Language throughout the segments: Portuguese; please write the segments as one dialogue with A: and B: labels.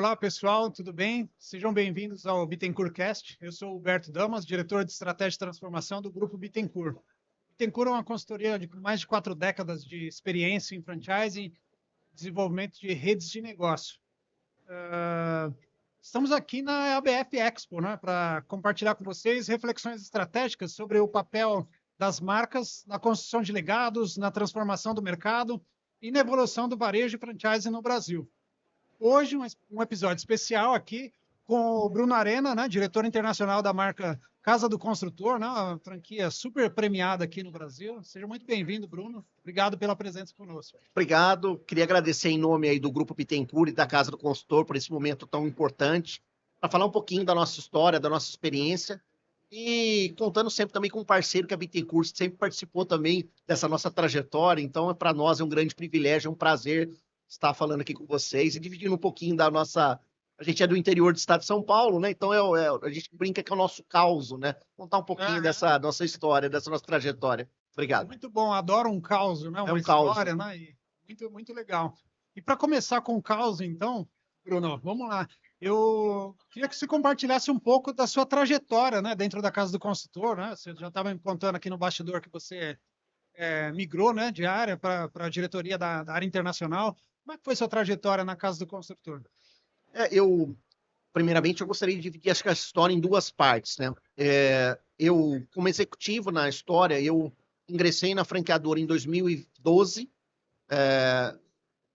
A: Olá, pessoal, tudo bem? Sejam bem-vindos ao Bittencourt Cast. Eu sou o Huberto Damas, diretor de Estratégia e Transformação do Grupo Bittencourt. Bittencourt é uma consultoria de mais de 4 décadas de experiência em franchising e desenvolvimento de redes de negócio. Estamos aqui na ABF Expo, né, para compartilhar com vocês reflexões estratégicas sobre o papel das marcas na construção de legados, na transformação do mercado e na evolução do varejo e franchising no Brasil. Hoje, um episódio especial aqui com o Bruno Arena, né, diretor internacional da marca Casa do Construtor, né, uma franquia super premiada aqui no Brasil. Seja muito bem-vindo, Bruno. Obrigado pela presença conosco.
B: Obrigado. Queria agradecer em nome aí do Grupo Bittencourt e da Casa do Construtor por esse momento tão importante, para falar um pouquinho da nossa história, da nossa experiência e contando sempre também com um parceiro que a Bittencourt sempre participou também dessa nossa trajetória. Então, para nós é um grande privilégio, é um prazer estar falando aqui com vocês e dividindo um pouquinho da nossa... A gente é do interior do estado de São Paulo, né? Então a gente brinca que é o nosso caos, né? Contar um pouquinho dessa nossa história, dessa nossa trajetória. Obrigado.
A: Muito bom, adoro um caos, né? Uma história, né? E muito legal. E para começar com o caos, então, Bruno, vamos lá. Eu queria que você compartilhasse um pouco da sua trajetória, né? Dentro da Casa do Consultor, né? Você já estava me contando aqui no bastidor que você migrou, né? De área para a diretoria da área internacional. Como é que foi sua trajetória na Casa do Construtor?
B: Primeiramente, eu gostaria de dividir acho que a história em duas partes, né? Eu, como executivo na história, eu ingressei na franqueadora em 2012,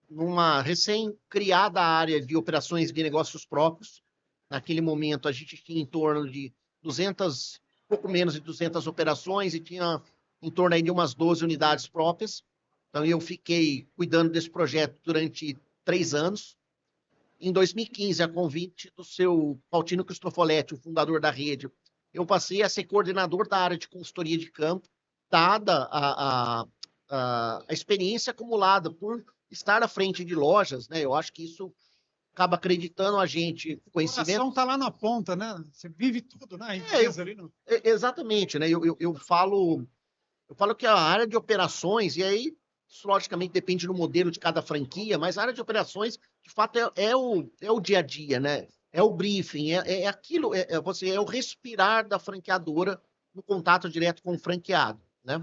B: numa recém-criada área de operações de negócios próprios. Naquele momento, a gente tinha em torno de 200, pouco menos de 200 operações e tinha em torno aí de umas 12 unidades próprias. Então, eu fiquei cuidando desse projeto durante 3 anos. Em 2015, a convite do seu Pautino Cristofoletti, o fundador da rede, eu passei a ser coordenador da área de consultoria de campo, dada a experiência acumulada por estar à frente de lojas, né? Eu acho que isso acaba acreditando a gente, conhecimento... O
A: coração está lá na ponta, né? Você vive tudo, né?
B: Exatamente, né? Eu falo que a área de operações, e aí, isso logicamente depende do modelo de cada franquia, mas a área de operações, de fato, é o dia a dia, né? É o briefing, aquilo, é o respirar da franqueadora no contato direto com o franqueado, né?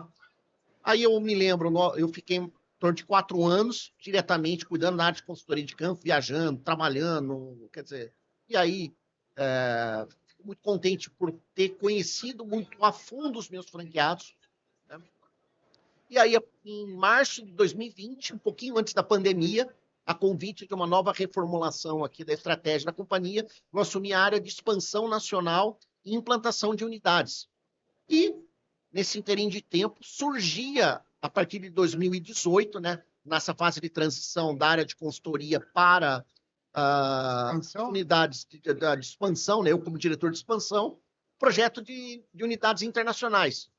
B: Aí eu me lembro, eu fiquei em torno de 4 anos diretamente cuidando da área de consultoria de campo, viajando, trabalhando, quer dizer, e aí fico muito contente por ter conhecido muito a fundo os meus franqueados, né? E aí, em março de 2020, um pouquinho antes da pandemia, a convite de uma nova reformulação aqui da estratégia da companhia, eu assumi a área de expansão nacional e implantação de unidades. E, nesse interim de tempo, surgia, a partir de 2018, né, nessa fase de transição da área de consultoria para unidades de expansão, né, eu como diretor de expansão, projeto de unidades internacionais.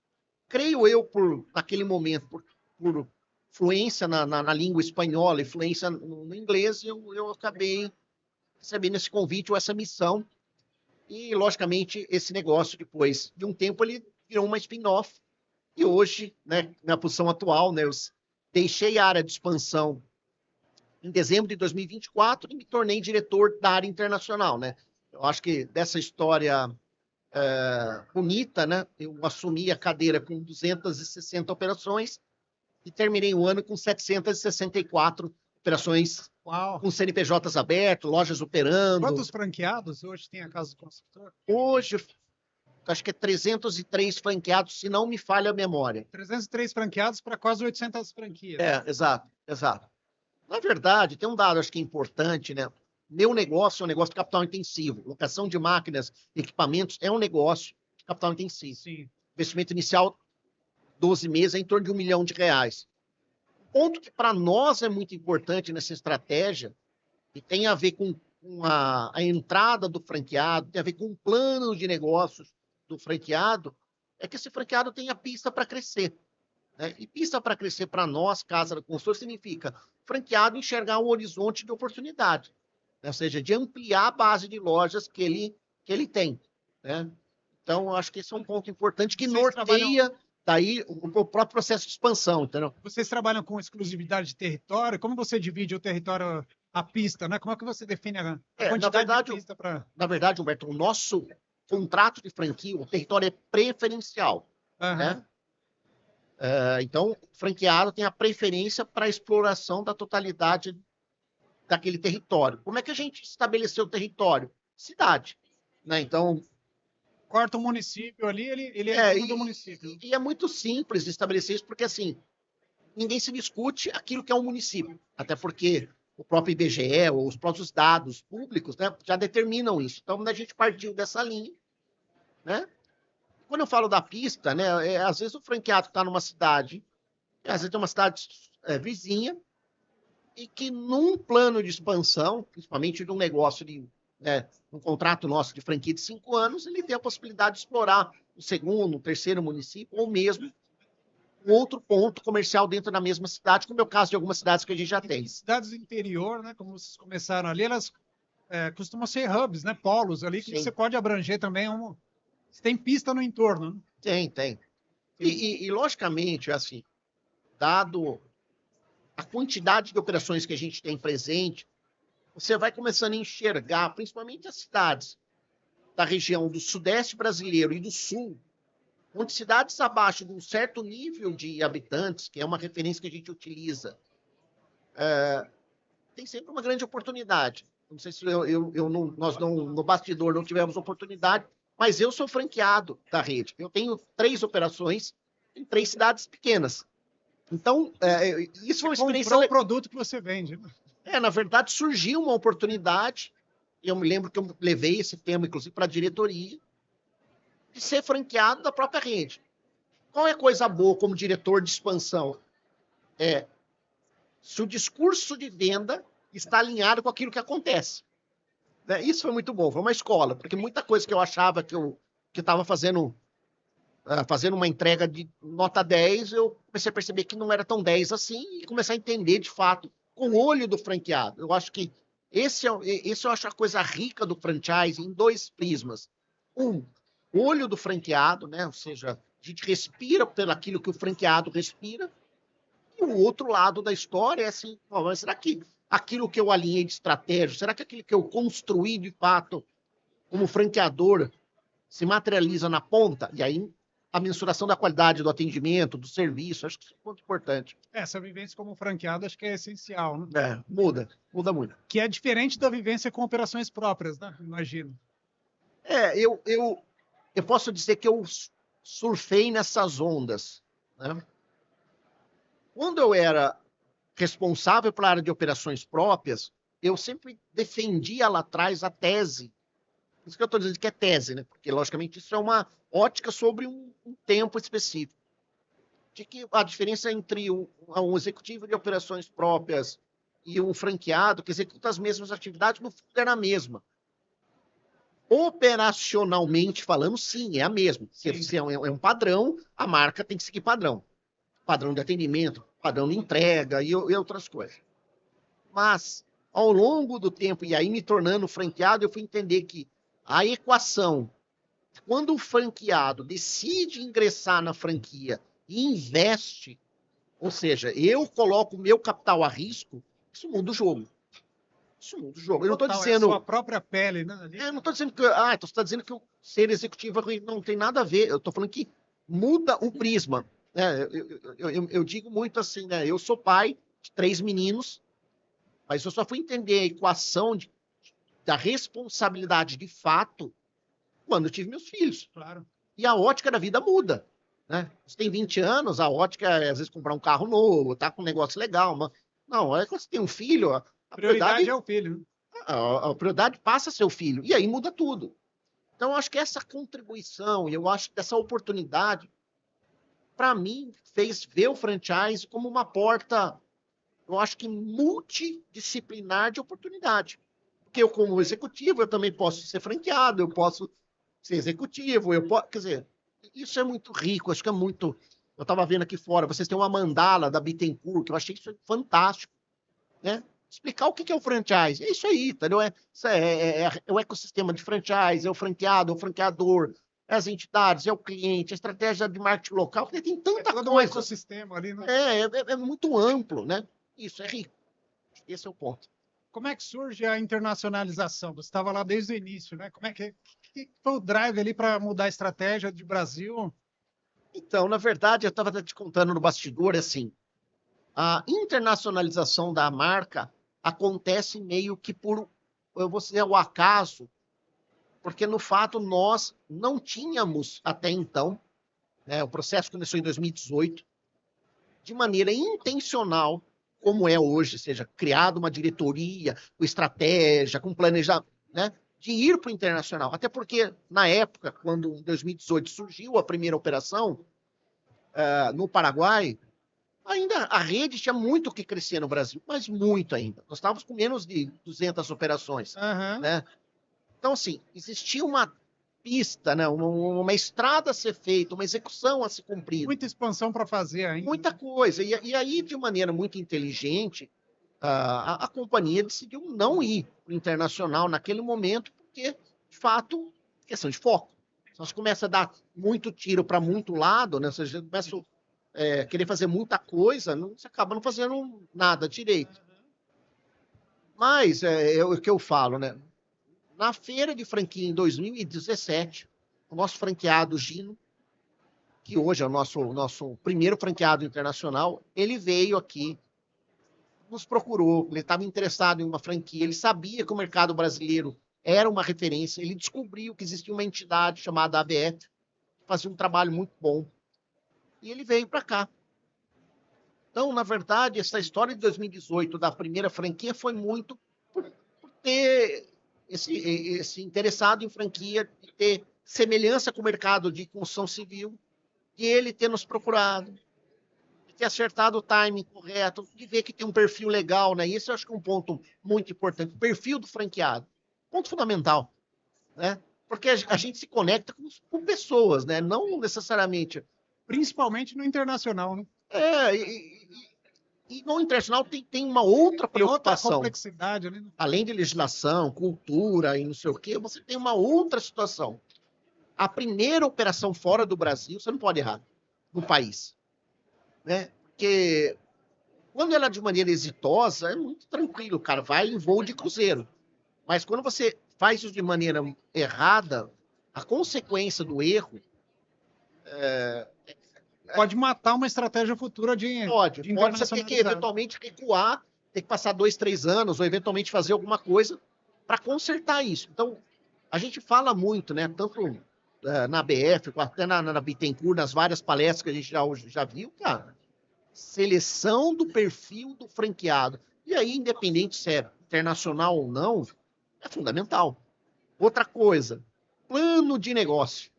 B: Creio eu, naquele momento, por fluência na língua espanhola e fluência no inglês, eu acabei recebendo esse convite ou essa missão. E, logicamente, esse negócio, depois de um tempo, ele virou uma spin-off. E hoje, né, na posição atual, né, eu deixei a área de expansão em dezembro de 2024 e me tornei diretor da área internacional, né? Eu acho que dessa história bonita, né? Eu assumi a cadeira com 260 operações e terminei o ano com 764 operações.
A: Uau.
B: Com CNPJs abertos, lojas operando.
A: Quantos franqueados hoje tem a Casa do Construtor?
B: Hoje, acho que é 303 franqueados, se não me falha a memória.
A: 303 franqueados para quase 800 franquias.
B: Exato. Na verdade, tem um dado, acho que é importante, né? Meu negócio é um negócio de capital intensivo. Locação de máquinas, equipamentos, é um negócio de capital intensivo.
A: Sim.
B: Investimento inicial, 12 meses, é em torno de R$1 milhão. O ponto que para nós é muito importante nessa estratégia, e tem a ver com a entrada do franqueado, tem a ver com o plano de negócios do franqueado, é que esse franqueado tenha pista para crescer, né? E pista para crescer para nós, Casa do Consultor, significa franqueado enxergar um horizonte de oportunidade, né? Ou seja, de ampliar a base de lojas que ele tem, né? Então, eu acho que esse é um ponto importante que norteia daí o próprio processo de expansão, entendeu?
A: Vocês trabalham com exclusividade de território? Como você divide o território a pista, né? Como é que você define a
B: Na
A: quantidade
B: verdade,
A: de pista para...
B: na verdade, Humberto, o nosso contrato de franquia, o território é preferencial, né? Então, o franqueado tem a preferência para a exploração da totalidade daquele território. Como é que a gente estabeleceu o território? Cidade, né? Então,
A: Corta o município ali, ele é em cima do município.
B: E é muito simples de estabelecer isso, porque assim, ninguém se discute aquilo que é um município, até porque o próprio IBGE ou os próprios dados públicos, né, já determinam isso. Então, a gente partiu dessa linha, né? Quando eu falo da pista, né, às vezes o franqueado está numa cidade, às vezes tem uma cidade vizinha, e que num plano de expansão, principalmente de um negócio de, né, um contrato nosso de franquia de 5 anos, ele tem a possibilidade de explorar o segundo, o terceiro município, ou mesmo um outro ponto comercial dentro da mesma cidade, como é o caso de algumas cidades que a gente já tem.
A: Cidades do interior, né, como vocês começaram ali, elas costumam ser hubs, né, polos ali, que você pode abranger também. Você tem pista no entorno, né?
B: Tem. E logicamente, assim, dado a quantidade de operações que a gente tem presente, você vai começando a enxergar, principalmente as cidades da região do sudeste brasileiro e do sul, onde cidades abaixo de um certo nível de habitantes, que é uma referência que a gente utiliza, tem sempre uma grande oportunidade. Não sei se nós no bastidor não tivemos oportunidade, mas eu sou franqueado da rede. Eu tenho 3 operações em 3 cidades pequenas. Então, isso foi uma experiência...
A: Comprou o produto que você vende.
B: Na verdade, surgiu uma oportunidade, eu me lembro que eu levei esse tema, inclusive, para a diretoria, de ser franqueado da própria rede. Qual é a coisa boa como diretor de expansão? Se o discurso de venda está alinhado com aquilo que acontece. Né? Isso foi muito bom, foi uma escola, porque muita coisa que eu achava que eu estava fazendo uma entrega de nota 10, eu comecei a perceber que não era tão 10 assim, e comecei a entender, de fato, com o olho do franqueado. Eu acho que esse eu acho a coisa rica do franchise em 2 prismas. O olho do franqueado, né? Ou seja, a gente respira pelo aquilo que o franqueado respira, e o outro lado da história é assim, mas será que aquilo que eu alinhei de estratégia, será que aquilo que eu construí de fato como franqueador se materializa na ponta? E aí a mensuração da qualidade do atendimento, do serviço, acho que isso é muito importante.
A: Essa vivência como franqueado acho que é essencial, né?
B: Muda muito.
A: Que é diferente da vivência com operações próprias, né? Imagino.
B: Eu posso dizer que eu surfei nessas ondas, né? Quando eu era responsável pela área de operações próprias, eu sempre defendia lá atrás a tese. Por isso que eu estou dizendo que é tese, né? Porque, logicamente, isso é uma ótica sobre um tempo específico. De que a diferença entre um executivo de operações próprias e um franqueado, que executa as mesmas atividades, no fundo era a mesma. Operacionalmente falando, sim, é a mesma. Se é um padrão, a marca tem que seguir padrão. Padrão de atendimento, padrão de entrega e outras coisas. Mas, ao longo do tempo, e aí me tornando franqueado, eu fui entender que a equação, quando o franqueado decide ingressar na franquia e investe, ou seja, eu coloco o meu capital a risco, isso muda o jogo. Isso muda o jogo. Eu não estou dizendo...
A: É a sua própria pele, né?
B: Eu não estou dizendo que... você está dizendo que o ser executivo não tem nada a ver. Eu estou falando que muda o prisma. Eu digo muito assim, né? Eu sou pai de 3 meninos, mas eu só fui entender a equação da responsabilidade de fato quando eu tive meus filhos.
A: Claro.
B: E a ótica da vida muda. Né? Você tem 20 anos, a ótica é, às vezes, comprar um carro novo, tá com um negócio legal. Mas... Não, quando você tem um filho, a
A: prioridade é o filho.
B: A prioridade passa a ser o filho. E aí muda tudo. Então, eu acho que essa contribuição, e eu acho que essa oportunidade, para mim, fez ver o franchise como uma porta, eu acho que multidisciplinar de oportunidade. Porque eu, como executivo, eu também posso ser franqueado, eu posso ser executivo, quer dizer, isso é muito rico, acho que é muito... Eu estava vendo aqui fora, vocês têm uma mandala da Bittencourt, que eu achei isso fantástico, né? Explicar o que é o franchise. É isso aí, entendeu? É o ecossistema de franchise, é o franqueado, é o franqueador, é as entidades, é o cliente, a estratégia de marketing local, porque tem tanta coisa.
A: Um ecossistema ali, né?
B: É muito amplo, né? Isso é rico. Esse é o ponto.
A: como é que surge a internacionalização? Você estava lá desde o início, né? Como é que foi o drive ali para mudar a estratégia de Brasil?
B: Então, na verdade, eu estava te contando no bastidor, assim, a internacionalização da marca acontece meio que por, eu vou dizer, o acaso, porque no fato nós não tínhamos até então, né, o processo começou em 2018, de maneira intencional, como é hoje, seja, criado uma diretoria, com estratégia, com planejamento, né, de ir para o internacional. Até porque, na época, quando em 2018 surgiu a primeira operação, no Paraguai, ainda a rede tinha muito o que crescer no Brasil, mas muito ainda. Nós estávamos com menos de 200 operações,
A: Aham.
B: né? Então, assim, existia uma pista, né? Uma estrada a ser feita, uma execução a ser cumprida.
A: Muita expansão para fazer ainda.
B: Muita coisa. E aí, de maneira muito inteligente, a companhia decidiu não ir para o internacional naquele momento, porque, de fato, questão de foco. Se nós começa a dar muito tiro para muito lado, né? Ou seja, começa querer fazer muita coisa, você acaba não fazendo nada direito. Mas é o que eu falo, né? Na feira de franquia em 2017, o nosso franqueado Gino, que hoje é o nosso primeiro franqueado internacional, ele veio aqui, nos procurou, ele estava interessado em uma franquia, ele sabia que o mercado brasileiro era uma referência, ele descobriu que existia uma entidade chamada ABF, que fazia um trabalho muito bom, e ele veio para cá. Então, na verdade, essa história de 2018 da primeira franquia foi muito por ter esse interessado em franquia, de ter semelhança com o mercado de construção civil, de ele ter nos procurado, de ter acertado o timing correto, de ver que tem um perfil legal, né? Isso eu acho que é um ponto muito importante. O perfil do franqueado. Ponto fundamental, né? Porque a gente se conecta com pessoas, né? Não necessariamente.
A: Principalmente no internacional, né?
B: E no internacional tem uma outra
A: Tem outra
B: preocupação.
A: complexidade ali.
B: Além de legislação, cultura e não sei o quê, você tem uma outra situação. A primeira operação fora do Brasil, você não pode errar no país, né? Porque quando ela é de maneira exitosa, é muito tranquilo, cara, vai em voo de cruzeiro. Mas quando você faz isso de maneira errada, a consequência do erro
A: Pode matar uma estratégia futura de
B: pode você ter que eventualmente recuar, ter que passar 2, 3 anos, ou eventualmente fazer alguma coisa para consertar isso. Então, a gente fala muito, né? Tanto na BF, até na Bittencourt, nas várias palestras que a gente já viu, cara. Seleção do perfil do franqueado. E aí, independente se é internacional ou não, é fundamental. Outra coisa, plano de negócio.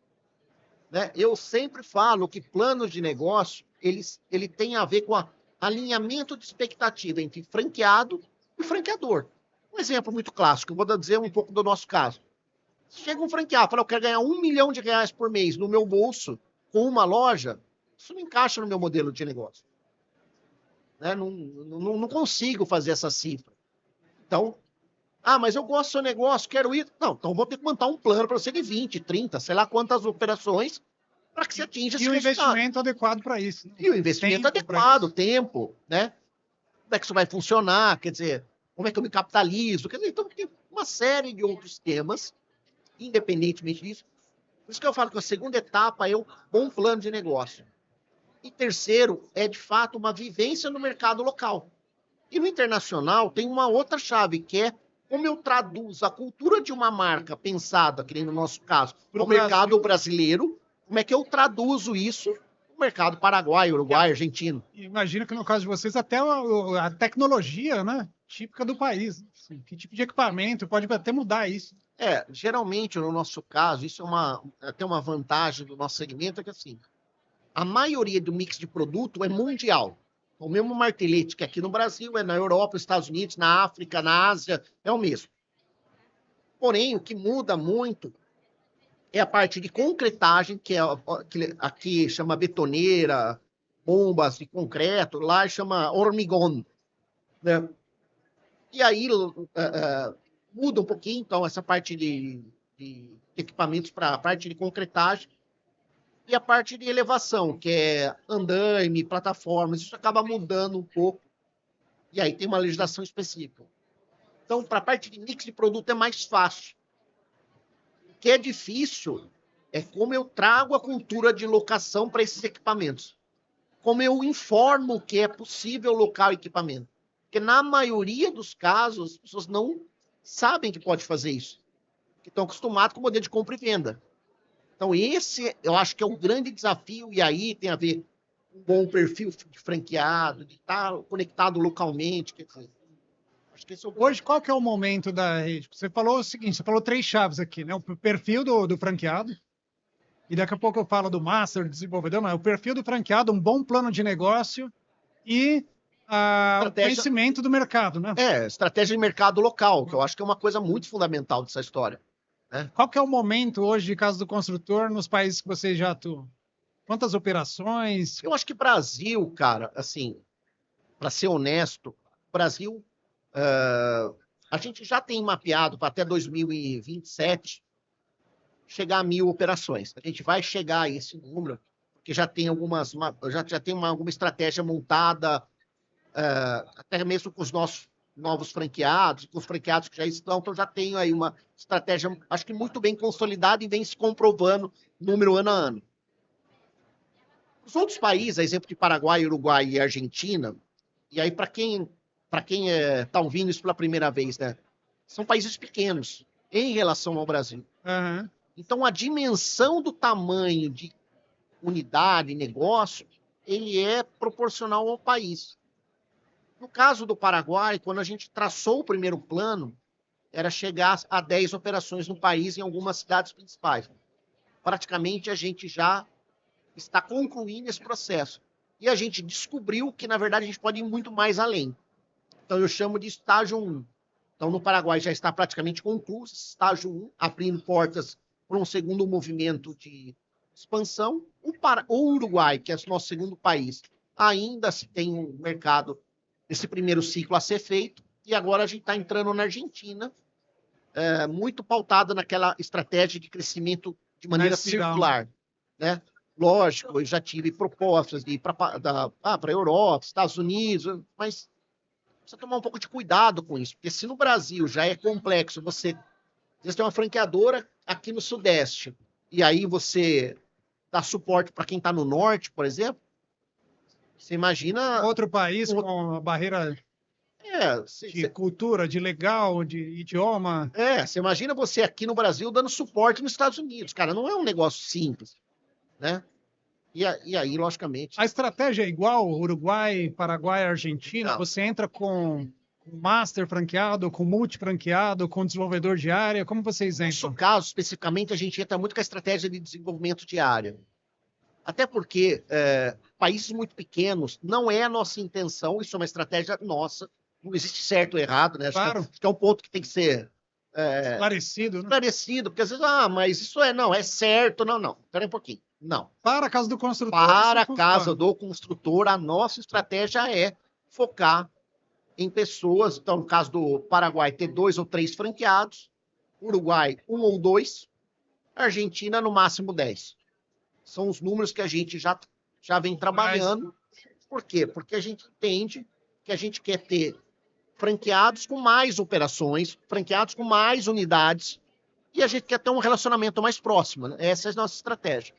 B: Né? Eu sempre falo que plano de negócio ele tem a ver com alinhamento de expectativa entre franqueado e franqueador. Um exemplo muito clássico, eu vou dizer um pouco do nosso caso. Chega um franqueado, fala, eu quero ganhar R$1 milhão por mês no meu bolso com uma loja, isso não encaixa no meu modelo de negócio. Né? Não consigo fazer essa cifra. Então, mas eu gosto do seu negócio, quero ir. Não, então vou ter que montar um plano para você de 20, 30, sei lá quantas operações para que você atinja esse resultado.
A: E o investimento adequado para isso. Né?
B: E o investimento adequado, tempo, né? Como é que isso vai funcionar? Quer dizer, como é que eu me capitalizo? Quer dizer, então tem uma série de outros temas, independentemente disso. Por isso que eu falo que a segunda etapa é um bom plano de negócio. E terceiro, é de fato uma vivência no mercado local. E no internacional tem uma outra chave, que é como eu traduzo a cultura de uma marca pensada, que nem no nosso caso, no mercado brasileiro, como é que eu traduzo isso no mercado paraguaio, uruguaio, argentino.
A: Imagino que no caso de vocês até a tecnologia, né, típica do país. Assim, que tipo de equipamento pode até mudar isso?
B: Geralmente no nosso caso, isso é até uma vantagem do nosso segmento, é que assim, a maioria do mix de produto é mundial. O mesmo martelete que aqui no Brasil, é na Europa, nos Estados Unidos, na África, na Ásia, é o mesmo. Porém, o que muda muito é a parte de concretagem, que aqui chama betoneira, bombas de concreto, lá chama hormigón. Né? E aí muda um pouquinho, então, essa parte de equipamentos para a parte de concretagem. E a parte de elevação, que é andaime, plataformas, isso acaba mudando um pouco. E aí tem uma legislação específica. Então, para a parte de mix de produto é mais fácil. O que é difícil é como eu trago a cultura de locação para esses equipamentos. Como eu informo que é possível locar o equipamento. Porque na maioria dos casos, as pessoas não sabem que pode fazer isso. Porque estão acostumados com o modelo de compra e venda. Então, esse eu acho que é um grande desafio, e aí tem a ver com um bom perfil de franqueado, de estar conectado localmente. Quer dizer, acho que esse é o...
A: Hoje, qual que é o momento da rede? Você falou o seguinte, você falou 3 chaves aqui, né? O perfil do franqueado, e daqui a pouco eu falo do master, desenvolvedor, não, é o perfil do franqueado, um bom plano de negócio e o conhecimento do mercado, né?
B: Estratégia de mercado local, que eu acho que é uma coisa muito fundamental dessa história. Né?
A: Qual que é o momento hoje de Casa do Construtor nos países que você já atua? Quantas operações?
B: Eu acho que Brasil, cara, assim, para ser honesto, Brasil, a gente já tem mapeado para até 2027 chegar a 1.000 operações. A gente vai chegar a esse número, porque já tem alguma estratégia montada, até mesmo com os nossos novos franqueados, com os franqueados que já estão, então já tenho aí uma estratégia, acho que muito bem consolidada e vem se comprovando número ano a ano. Os outros países, a exemplo de Paraguai, Uruguai e Argentina, e aí para quem está ouvindo isso pela primeira vez, né? São países pequenos em relação ao Brasil.
A: Uhum.
B: Então a dimensão do tamanho de unidade, negócio, ele é proporcional ao país. No caso do Paraguai, quando a gente traçou o primeiro plano, era chegar a 10 operações no país em algumas cidades principais. Praticamente a gente já está concluindo esse processo. E a gente descobriu que, na verdade, a gente pode ir muito mais além. Então, eu chamo de estágio 1. Então, no Paraguai já está praticamente concluído esse estágio 1, abrindo portas para um segundo movimento de expansão. O Uruguai, que é o nosso segundo país, ainda se tem um mercado, esse primeiro ciclo a ser feito, e agora a gente está entrando na Argentina, muito pautada naquela estratégia de crescimento de maneira circular. Né? Lógico, eu já tive propostas de ir para a Europa, Estados Unidos, mas precisa tomar um pouco de cuidado com isso, porque se no Brasil já é complexo, você tem uma franqueadora aqui no Sudeste, e aí você dá suporte para quem está no Norte, por exemplo, você imagina...
A: Outro país com a barreira de cultura, de legal, de idioma.
B: Você imagina você aqui no Brasil dando suporte nos Estados Unidos. Cara, não é um negócio simples, né? E aí, logicamente...
A: A estratégia é igual, Uruguai, Paraguai, Argentina? Não. Você entra com master franqueado, com multi franqueado, com desenvolvedor de área? Como vocês entram?
B: No nosso caso, especificamente, a gente entra muito com a estratégia de desenvolvimento de área. Até porque países muito pequenos não é a nossa intenção, isso é uma estratégia nossa, não existe certo ou errado, né?
A: Claro.
B: Acho que é um ponto que tem que ser
A: esclarecido, né?
B: Esclarecido, porque às vezes, mas isso é certo, não. Espera aí um pouquinho. Não.
A: Para a casa do construtor.
B: Para a casa do construtor, a nossa estratégia é focar em pessoas. Então, no caso do Paraguai, ter 2 ou 3 franqueados, Uruguai, 1 ou 2, Argentina, no máximo 10. São os números que a gente já vem trabalhando. Por quê? Porque a gente entende que a gente quer ter franqueados com mais operações, franqueados com mais unidades, e a gente quer ter um relacionamento mais próximo. Né? Essa é a nossa estratégia.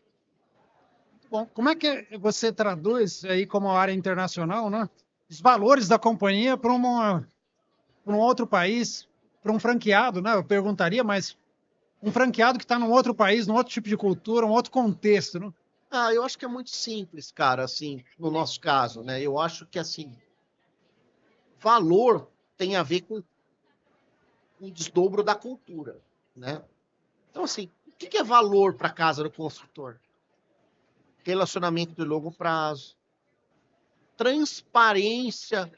A: Bom, como é que você traduz aí como área internacional, né? Os valores da companhia para um outro país, para um franqueado, né? Eu perguntaria, mas um franqueado que está num outro país, num outro tipo de cultura, um outro contexto, né?
B: Eu acho que é muito simples, cara, assim, no nosso caso, né? Eu acho que, assim, valor tem a ver com um desdobro da cultura, né? Então, assim, o que é valor para a casa do construtor? Relacionamento de longo prazo, transparência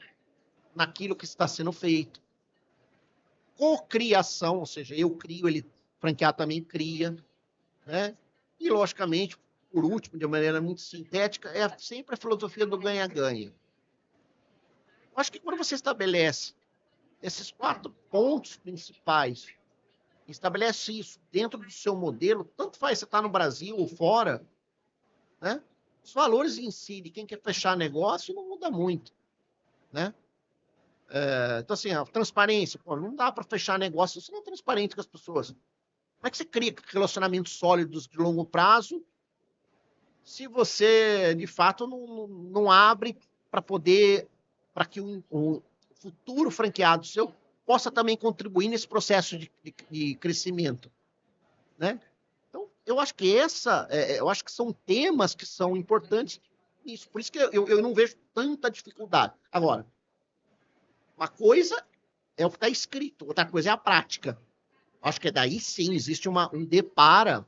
B: naquilo que está sendo feito, cocriação, ou seja, eu crio, ele franqueado também cria, né? E, logicamente, por último, de maneira muito sintética, é sempre a filosofia do ganha-ganha. Acho que quando você estabelece esses 4 pontos principais, estabelece isso dentro do seu modelo, tanto faz você estar no Brasil ou fora, né? Os valores em si de quem quer fechar negócio não muda muito, né? Então, assim, a transparência, pô, não dá para fechar negócio se não é transparente com as pessoas. Como é que você cria relacionamentos sólidos de longo prazo se você, de fato, não abre para que um futuro franqueado seu possa também contribuir nesse processo de crescimento, né? Então, eu acho que são temas que são importantes nisso. Por isso que eu não vejo tanta dificuldade. Agora, uma coisa é o que está escrito, outra coisa é a prática. Acho que daí sim existe um depara,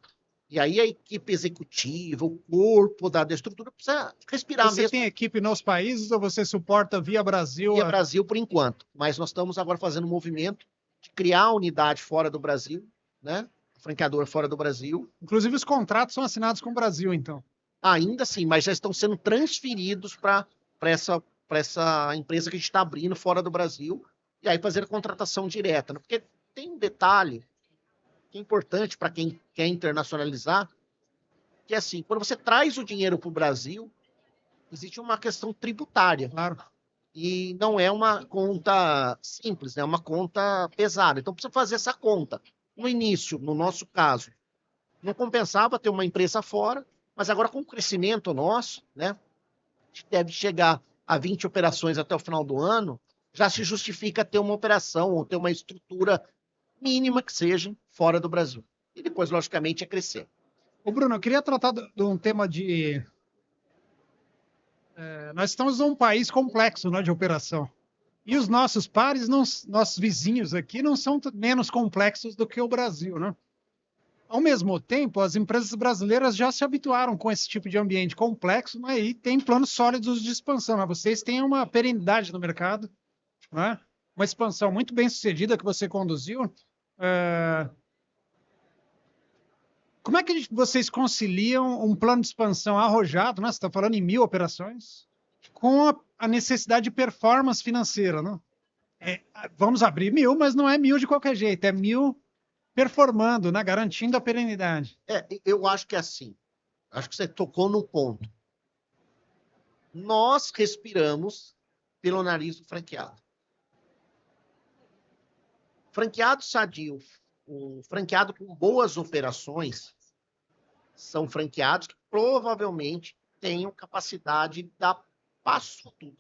B: e aí a equipe executiva, o corpo da estrutura precisa respirar
A: Você
B: mesmo.
A: tem equipe nos países ou você suporta via Brasil?
B: Via Brasil por enquanto, mas nós estamos agora fazendo um movimento de criar unidade fora do Brasil, né? Franqueador fora do Brasil.
A: Inclusive os contratos são assinados com o Brasil, então.
B: Ainda assim, mas já estão sendo transferidos para essa empresa que a gente está abrindo fora do Brasil, e aí fazer a contratação direta. Né? Porque tem um detalhe que é importante para quem quer internacionalizar, que é assim, quando você traz o dinheiro para o Brasil, existe uma questão tributária.
A: Claro.
B: E não é uma conta simples, é uma conta pesada. Então precisa fazer essa conta. No início, no nosso caso, não compensava ter uma empresa fora, mas agora com o crescimento nosso, né, a gente deve chegar a 20 operações até o final do ano, já se justifica ter uma operação ou ter uma estrutura mínima que seja fora do Brasil. E depois, logicamente, é crescer.
A: Ô, Bruno, eu queria tratar de um tema de... nós estamos num país complexo, né, de operação. E os nossos pares, nossos vizinhos aqui, não são menos complexos do que o Brasil, né? Ao mesmo tempo, as empresas brasileiras já se habituaram com esse tipo de ambiente complexo, né, e tem planos sólidos de expansão. Né? Vocês têm uma perenidade no mercado, né? Uma expansão muito bem sucedida que você conduziu. Como é que vocês conciliam um plano de expansão arrojado, né? Você está falando em 1.000 operações, com a necessidade de performance financeira, né? Vamos abrir 1.000, mas não é 1.000 de qualquer jeito, é 1.000 performando, né? Garantindo a perenidade.
B: Eu acho que é assim. Acho que você tocou no ponto. Nós respiramos pelo nariz do franqueado. Franqueado sadio, um franqueado com boas operações, são franqueados que provavelmente tenham capacidade de dar passo a tudo.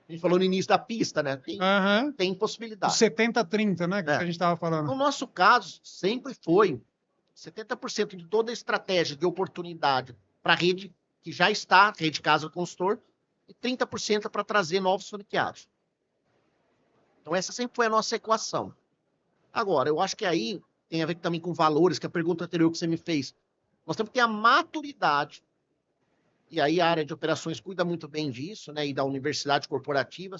B: A gente falou no início da pista, né? Tem possibilidade.
A: 70-30, né? Que a gente estava falando.
B: No nosso caso, sempre foi 70% de toda a estratégia de oportunidade para a rede que já está, rede casa consultor, e 30% para trazer novos franqueados. Então, essa sempre foi a nossa equação. Agora, eu acho que aí tem a ver também com valores, que a pergunta anterior que você me fez. Nós temos que ter a maturidade, e aí a área de operações cuida muito bem disso, né? E da universidade corporativa,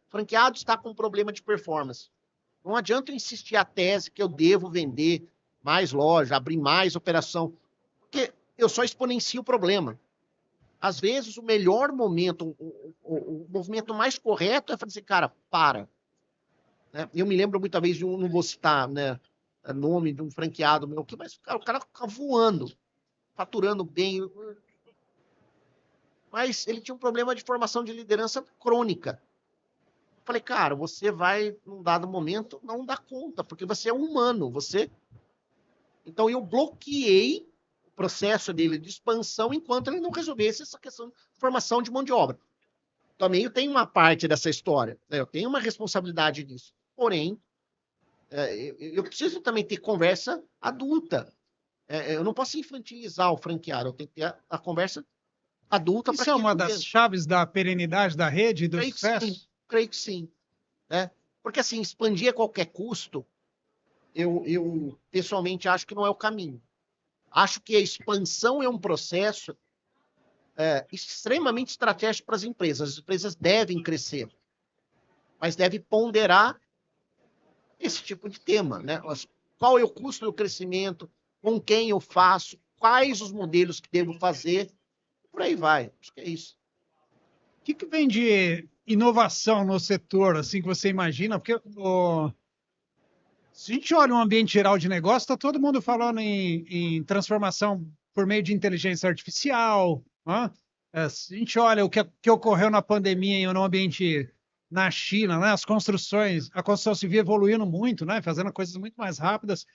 B: franqueado está com problema de performance. Não adianta eu insistir a tese que eu devo vender mais loja, abrir mais operação, porque eu só exponencio o problema. Às vezes, o melhor momento, o movimento mais correto é fazer assim, cara, para. Né? Eu me lembro muitas vezes de não vou citar, né, nome de um franqueado meu, mas o cara fica voando, faturando bem, mas ele tinha um problema de formação de liderança crônica. Eu falei, cara, você vai, num dado momento, não dar conta, porque você é humano, você... Então, eu bloqueei o processo dele de expansão enquanto ele não resolvesse essa questão de formação de mão de obra. Também eu tenho uma parte dessa história, né? Eu tenho uma responsabilidade nisso. Porém, eu preciso também ter conversa adulta. Eu não posso infantilizar o franqueado, eu tenho que ter a conversa adulta.
A: Isso é uma das chaves da perenidade da rede e do sucesso?
B: Creio que sim. Né? Porque, assim, expandir a qualquer custo, eu pessoalmente acho que não é o caminho. Acho que a expansão é um processo extremamente estratégico para as empresas. As empresas devem crescer, mas devem ponderar esse tipo de tema. Né? Qual é o custo do crescimento? Com quem eu faço? Quais os modelos que devo fazer? Por aí vai. Acho que é isso.
A: O que vem de inovação no setor, assim, que você imagina? Porque se a gente olha um ambiente geral de negócio, está todo mundo falando em transformação por meio de inteligência artificial. Né? Se a gente olha o que ocorreu na pandemia em um ambiente na China, né? As construções, a construção civil evoluindo muito, né? Fazendo coisas muito mais rápidas.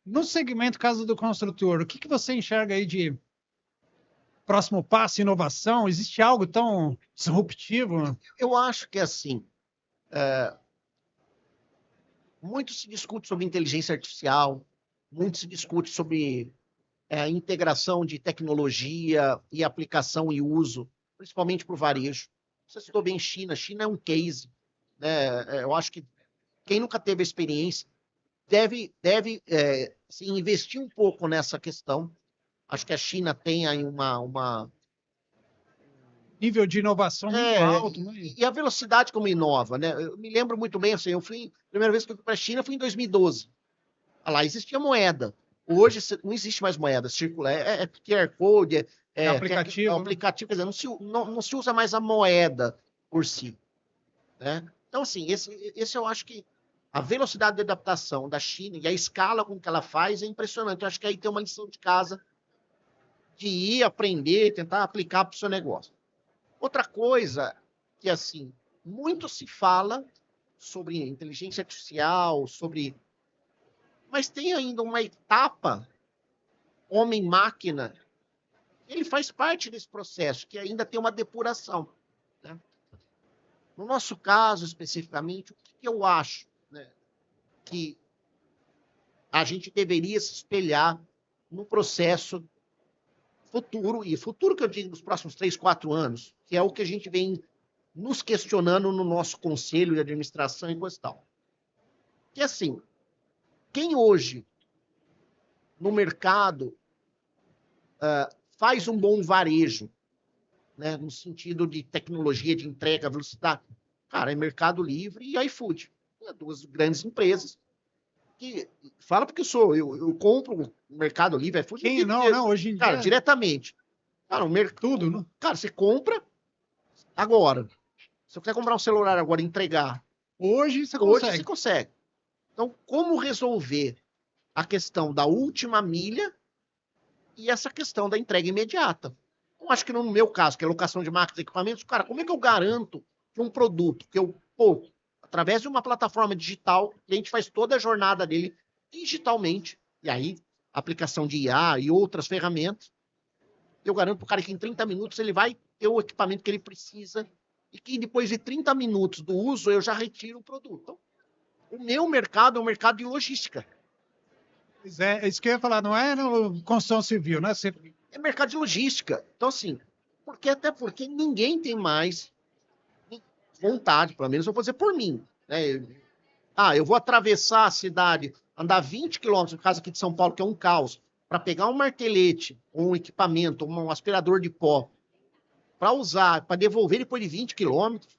A: No segmento Casa do Construtor, o que que você enxerga aí de próximo passo, inovação? Existe algo tão disruptivo?
B: Eu acho que, assim, muito se discute sobre inteligência artificial, muito se discute sobre integração de tecnologia e aplicação e uso, principalmente para o varejo. Você citou bem China. China é um case, né? Eu acho que quem nunca teve a experiência deve se investir um pouco nessa questão. Acho que a China tem aí
A: Nível de inovação muito alto, né?
B: e a velocidade como inova, né? Eu me lembro muito bem, assim, a primeira vez que eu fui para a China foi em 2012. Lá existia moeda. Hoje não existe mais moeda, circula, é QR Code,
A: É aplicativo, né?
B: aplicativo, quer dizer, não se usa mais a moeda por si, né? Então, assim, esse eu acho que a velocidade de adaptação da China e a escala com que ela faz é impressionante. Eu acho que aí tem uma lição de casa de ir aprender, tentar aplicar para o seu negócio. Outra coisa que, assim, muito se fala sobre inteligência artificial, mas tem ainda uma etapa homem-máquina, ele faz parte desse processo, que ainda tem uma depuração, né? No nosso caso, especificamente, o que eu acho, né, que a gente deveria se espelhar no processo futuro, e futuro que eu digo nos próximos 3, 4 anos, que é o que a gente vem nos questionando no nosso conselho de administração e coisa e tal. Que assim, quem hoje no mercado faz um bom varejo, né, no sentido de tecnologia, de entrega, velocidade, cara, é Mercado Livre e iFood. Duas grandes empresas que fala porque eu compro o Mercado Livre, iFood,
A: Quem não, não, hoje em
B: cara,
A: dia
B: diretamente. Cara,
A: tudo, né?
B: cara, você compra agora. Se você quiser comprar um celular agora e entregar,
A: Hoje você
B: hoje
A: consegue.
B: você consegue. Então, como resolver a questão da última milha e essa questão da entrega imediata? Eu acho que no meu caso, que é locação de máquinas e equipamentos, cara, como é que eu garanto que um produto que eu, através de uma plataforma digital, o cliente faz toda a jornada dele digitalmente, e aí aplicação de IA e outras ferramentas, eu garanto para o cara que em 30 minutos ele vai ter o equipamento que ele precisa e que depois de 30 minutos do uso eu já retiro o produto. Então, o meu mercado é um mercado de logística.
A: Pois é isso que eu ia falar, não é no construção civil, né? Você...
B: É mercado de logística. Então, assim, até porque ninguém tem mais vontade, pelo menos eu vou dizer por mim, né? Eu vou atravessar a cidade, andar 20 quilômetros, no caso aqui de São Paulo, que é um caos, para pegar um martelete, um equipamento, um aspirador de pó, para usar, para devolver depois de 20 quilômetros.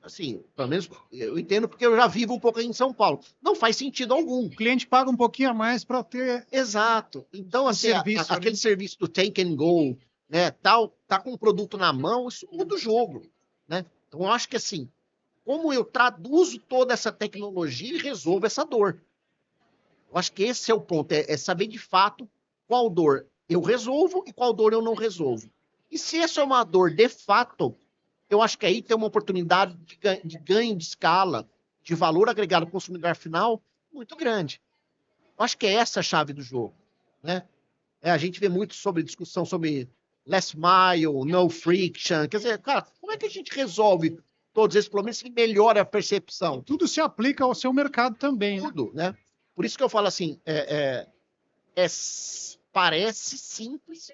B: Assim, pelo menos eu entendo porque eu já vivo um pouco aí em São Paulo. Não faz sentido algum.
A: O cliente paga um pouquinho a mais para ter.
B: Exato. Então, assim,
A: serviço,
B: aquele serviço do take and go, né, tal, tá com o produto na mão, isso muda o jogo, né? Então, eu acho que assim, como eu traduzo toda essa tecnologia e resolvo essa dor. Eu acho que esse é o ponto, é saber de fato qual dor eu resolvo e qual dor eu não resolvo. E se essa é uma dor de fato, eu acho que aí tem uma oportunidade de ganho de escala, de valor agregado ao consumidor final, muito grande. Eu acho que é essa a chave do jogo, né? A gente vê muito sobre discussão sobre last mile, no friction. Quer dizer, cara, como é que a gente resolve todos esses problemas e melhora a percepção?
A: Tudo se aplica ao seu mercado também, né?
B: Tudo, né? Por isso que eu falo assim, parece simples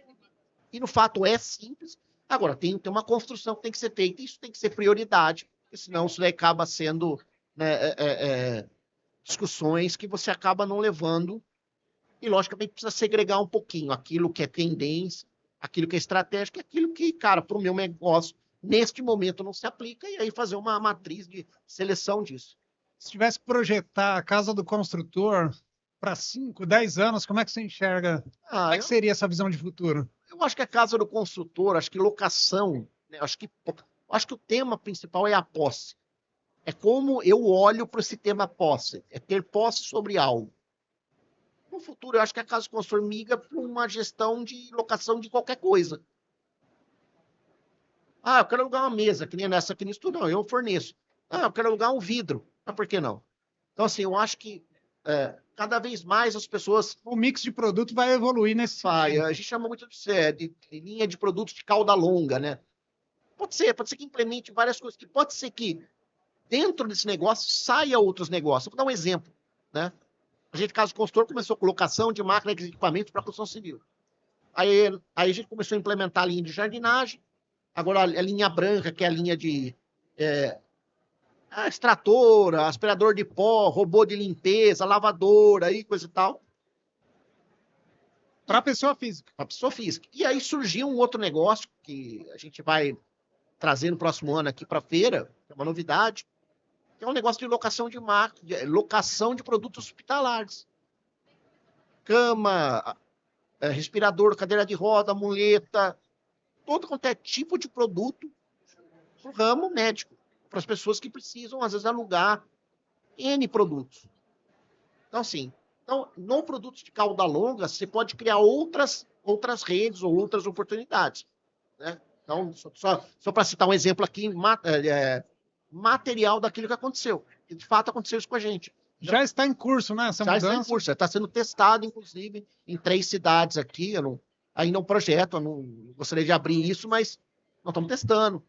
B: e no fato é simples. Agora, tem uma construção que tem que ser feita e isso tem que ser prioridade, porque senão isso acaba sendo, né, discussões que você acaba não levando e, logicamente, precisa segregar um pouquinho aquilo que é tendência, aquilo que é estratégico, aquilo que, cara, para o meu negócio, neste momento não se aplica, e aí fazer uma matriz de seleção disso.
A: Se tivesse que projetar a casa do construtor para 5, 10 anos, como é que você enxerga? Como é que seria essa visão de futuro?
B: Eu acho que a casa do construtor, acho que locação, né, acho que o tema principal é a posse. É como eu olho para esse tema posse, é ter posse sobre algo. No futuro, eu acho que a casa do construtor migra para uma gestão de locação de qualquer coisa. Ah, eu quero alugar uma mesa, que nem nessa aqui no estúdio, não, eu forneço. Ah, eu quero alugar um vidro. Ah, por que não? Então, assim, eu acho que cada vez mais as pessoas...
A: O mix de produto vai evoluir nesse sentido.
B: A gente chama muito de linha de produtos de cauda longa, né? Pode ser que implemente várias coisas, que pode ser que dentro desse negócio saia outros negócios. Vou dar um exemplo, né? A gente, caso consultor, começou com locação de máquinas e equipamentos para construção civil. Aí a gente começou a implementar a linha de jardinagem, agora a linha branca, que é a linha de extratora, aspirador de pó, robô de limpeza, lavadora, aí, coisa e tal.
A: Para a pessoa física.
B: Para a pessoa física. E aí surgiu um outro negócio que a gente vai trazer no próximo ano aqui para a feira, que é uma novidade, que é um negócio de locação de locação de produtos hospitalares. Cama, respirador, cadeira de roda, muleta, todo quanto é tipo de produto para o ramo médico, para as pessoas que precisam, às vezes, alugar N produtos. Então, assim, no produto de cauda longa, você pode criar outras redes ou outras oportunidades. Né? Então, só para citar um exemplo aqui, material daquilo que aconteceu. E, de fato, aconteceu isso com a gente.
A: Já está em curso, né? Essa
B: já
A: mudança.
B: está em curso, já está sendo testado, inclusive, em 3 cidades aqui. Ainda é um projeto, eu não gostaria de abrir isso, mas nós estamos testando.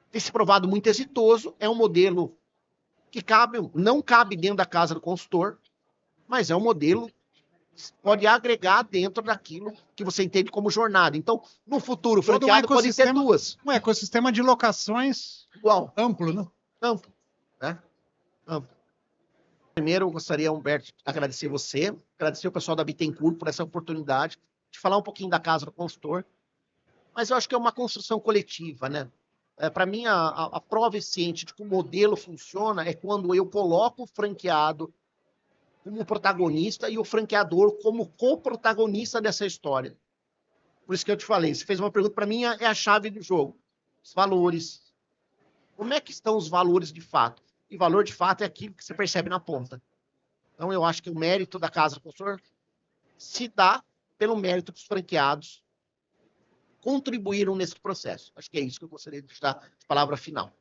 B: Tem se provado muito exitoso, é um modelo que não cabe dentro da casa do consultor, mas é um modelo que pode agregar dentro daquilo que você entende como jornada. Então, no futuro, o franqueado pode ter 2.
A: Um ecossistema de locações
B: igual.
A: Amplo, né?
B: Amplo. Né? Amplo. Primeiro, eu gostaria, Humberto, de agradecer você, agradecer o pessoal da Bittencourt por essa oportunidade de falar um pouquinho da casa do consultor, mas eu acho que é uma construção coletiva, né? Para mim, a prova eficiente de que o modelo funciona é quando eu coloco o franqueado como protagonista e o franqueador como co-protagonista dessa história. Por isso que eu te falei, você fez uma pergunta, para mim é a chave do jogo. Os valores. Como é que estão os valores de fato? E valor de fato é aquilo que você percebe na ponta. Então, eu acho que o mérito da Casa do Consultor se dá pelo mérito que os franqueados contribuíram nesse processo. Acho que é isso que eu gostaria de dar de palavra final.